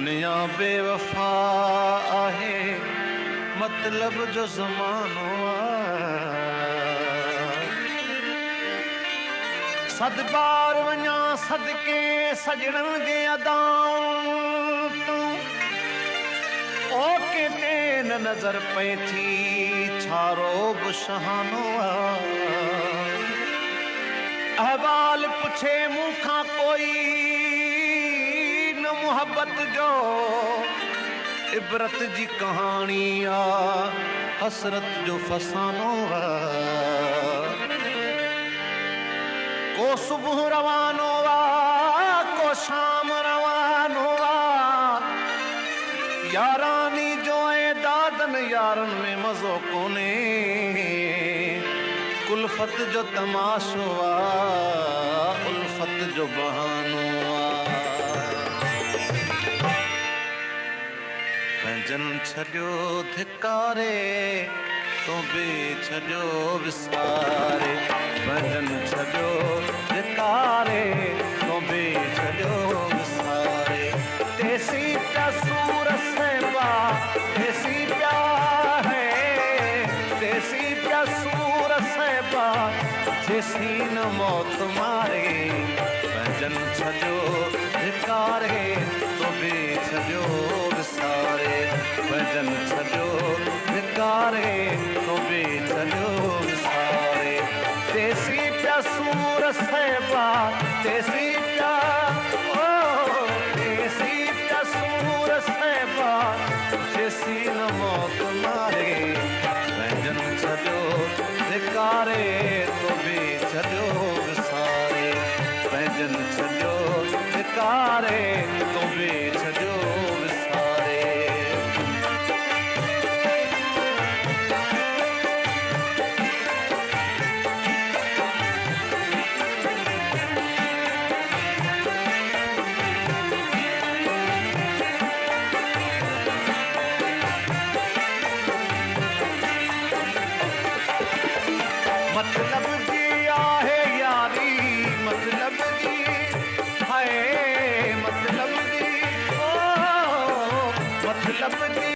दुनिया बेवफा आहे, मतलब जो ज़मानो सद बार वञा सदके सजणन जे अदाउं तूं ओ केते न नज़र पए थी छारो बि शहानो अहवाल पुछे मूंखां कोई न मुहब्बत जो इबरत जी कहानी आ हसरत जो फसानो को सुबह रवानो को शाम रवानो यारानी जो दादन यारन में मज़ो कोने कुल्फत जो तमाशो उल्फत जो बहानो पंहिंजन छॾियो धिकारे तो बि छॾियो विसारे पंहिंजन छॾियो धिकारे तो बि छॾियो विसारे तेसी पिया सूर सहबा तेसी पिया है तेसी पिया सूर सहबा जेसी न मौत मारे पंहिंजन छॾियो धिकारे तो बि छॾियो विसारे पंहिंजन छॾियो धिकारे तो बि छॾियो विसारे तेसी पिया सूर सहबा तेसी पिया तेसी पिया सूर सहबा जेसी न मौत मारे पंहिंजन छॾियो धिकारे तो बि छॾियो विसारे पंहिंजन छॾियो धिकारे तो बि छॾियो विसारे मतलब जी आहे यारी मतलब जी है मतलब जी ओ मतलब जी